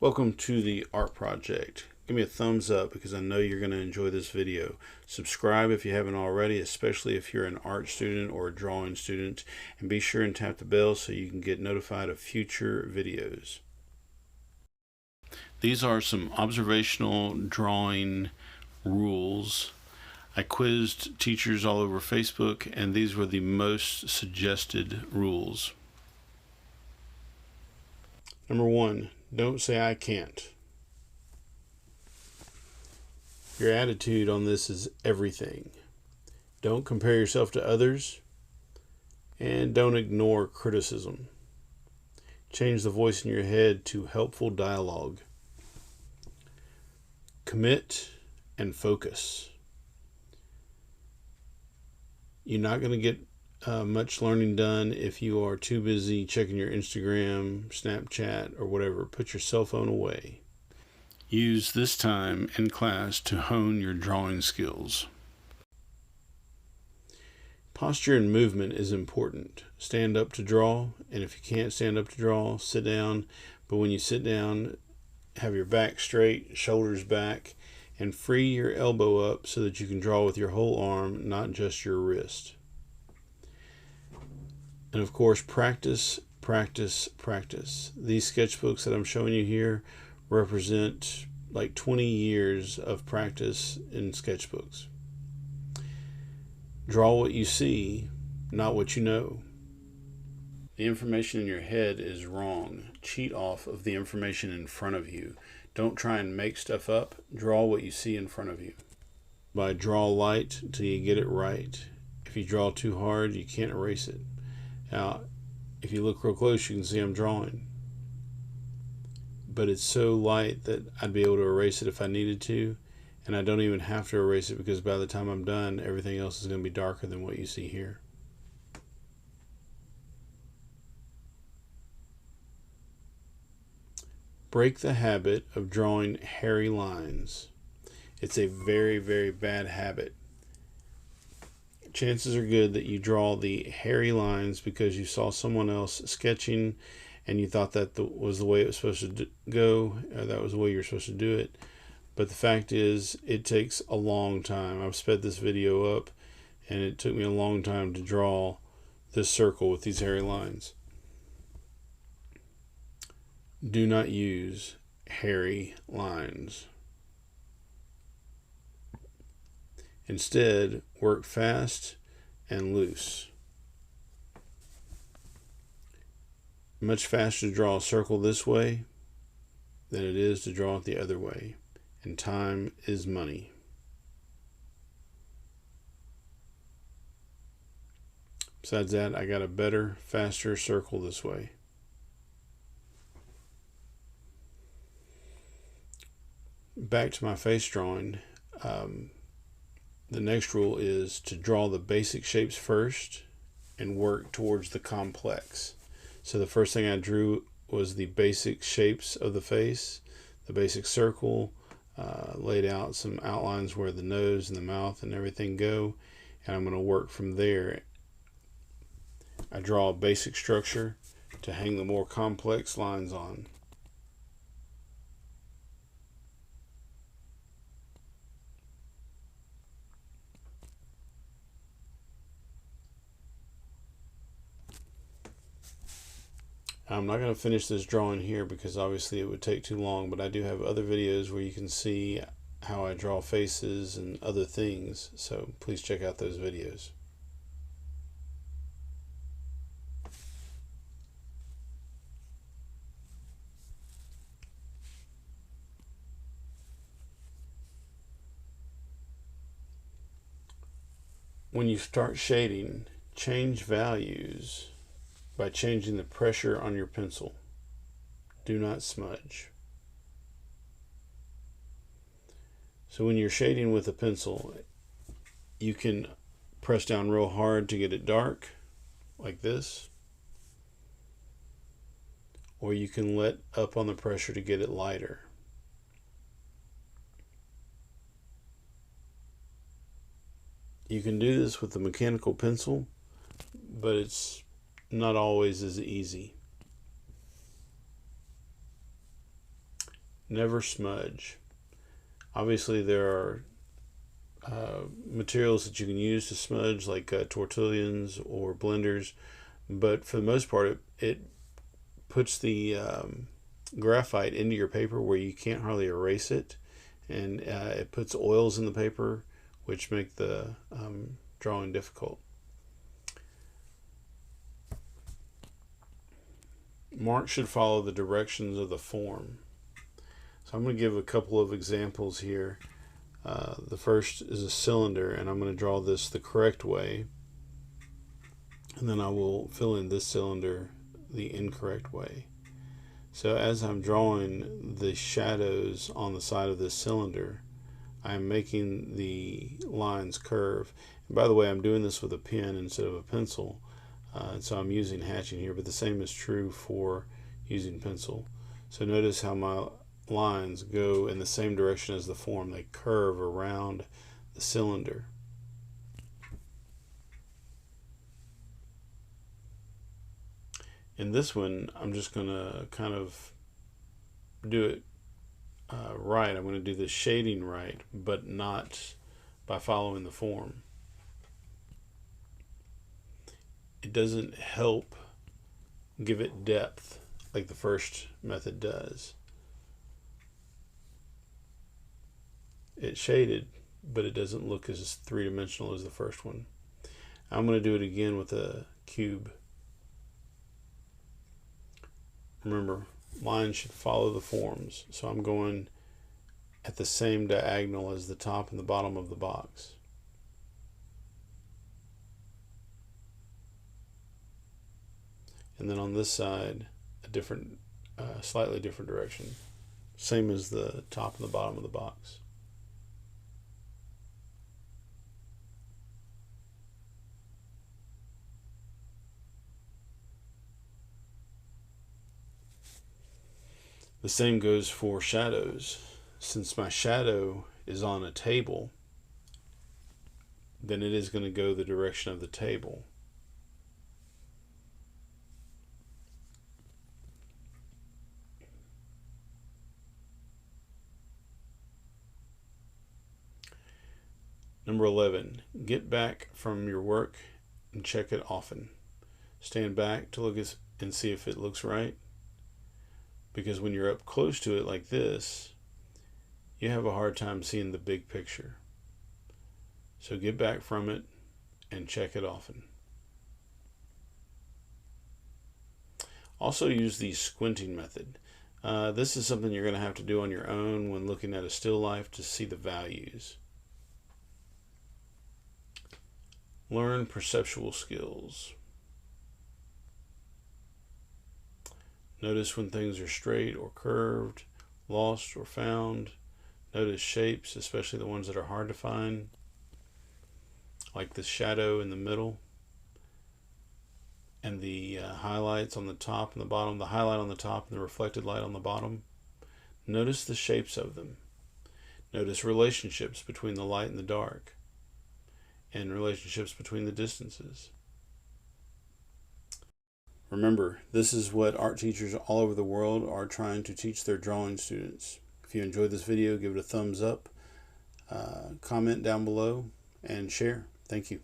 Welcome to the art project. Give me a thumbs up because I know you're going to enjoy this video. Subscribe if you haven't already, especially if you're an art student or a drawing student, and be sure and tap the bell so you can get notified of future videos. These are some observational drawing rules. I quizzed teachers all over Facebook, and these were the most suggested rules. Number 1, don't say I can't. Your attitude on this is everything. Don't compare yourself to others, and don't ignore criticism. Change the voice in your head to helpful dialogue. Commit and focus. You're not going to get much learning done if you are too busy checking your Instagram, Snapchat, or whatever. Put your cell phone away. Use this time in class to hone your drawing skills. Posture and movement is important. Stand up to draw, and if you can't stand up to draw, sit down. But when you sit down, have your back straight, shoulders back, and free your elbow up so that you can draw with your whole arm, not just your wrist. And of course, practice, practice, practice. These sketchbooks that I'm showing you here represent like 20 years of practice in sketchbooks. Draw what you see, not what you know. The information in your head is wrong. Cheat off of the information in front of you. Don't try and make stuff up. Draw what you see in front of you. By draw light until you get it right. If you draw too hard, you can't erase it. Now, if you look real close, you can see I'm drawing. But it's so light that I'd be able to erase it if I needed to. And I don't even have to erase it because by the time I'm done, everything else is going to be darker than what you see here. Break the habit of drawing hairy lines. It's a very, very bad habit. Chances are good that you draw the hairy lines because you saw someone else sketching and you thought that was the way it was supposed to go, or that was the way you're supposed to do it. But the fact is, it takes a long time. I've sped this video up, and it took me a long time to draw this circle with these hairy lines. Do not use hairy lines. Instead, work fast and loose. Much faster to draw a circle this way than it is to draw it the other way. And time is money. Besides that, I got a better, faster circle this way. Back to my face drawing. The next rule is to draw the basic shapes first and work towards the complex. So the first thing I drew was the basic shapes of the face, the basic circle, laid out some outlines where the nose and the mouth and everything go, and I'm going to work from there. I draw a basic structure to hang the more complex lines on. I'm not going to finish this drawing here because obviously it would take too long, but I do have other videos where you can see how I draw faces and other things, so please check out those videos. When you start shading, change values by changing the pressure on your pencil. Do not smudge. So when you're shading with a pencil, you can press down real hard to get it dark, like this, or you can let up on the pressure to get it lighter. You can do this with a mechanical pencil, but it's not always as easy. Never smudge. Obviously there are materials that you can use to smudge, like tortillas or blenders, but for the most part it puts the graphite into your paper where you can't hardly erase it, and it puts oils in the paper which make the drawing difficult. Marks should follow the directions of the form. So I'm going to give a couple of examples here. The first is a cylinder, and I'm going to draw this the correct way, and then I will fill in this cylinder the incorrect way. So as I'm drawing the shadows on the side of this cylinder, I'm making the lines curve. And by the way, I'm doing this with a pen instead of a pencil, and so I'm using hatching here, but the same is true for using pencil. So notice how my lines go in the same direction as the form. They curve around the cylinder. In this one, I'm just going to kind of do it right. I'm going to do the shading right, but not by following the form. It doesn't help give it depth like the first method does. It's shaded, but it doesn't look as three-dimensional as the first one. I'm going to do it again with a cube. Remember, lines should follow the forms, so I'm going at the same diagonal as the top and the bottom of the box. And then on this side, a different, slightly different direction, same as the top and the bottom of the box. The same goes for shadows. Since my shadow is on a table, then it is going to go the direction of the table. Number 11, get back from your work and check it often. Stand back to look and see if it looks right. Because when you're up close to it like this, you have a hard time seeing the big picture. So get back from it and check it often. Also use the squinting method. This is something you're going to have to do on your own when looking at a still life to see the values. Learn perceptual skills. Notice when things are straight or curved, lost or found. Notice shapes, especially the ones that are hard to find, like the shadow in the middle and the highlights on the top and the bottom, the highlight on the top and the reflected light on the bottom. Notice the shapes of them. Notice relationships between the light and the dark, and relationships between the distances. Remember, this is what art teachers all over the world are trying to teach their drawing students. If you enjoyed this video, give it a thumbs up, comment down below, and share. Thank you.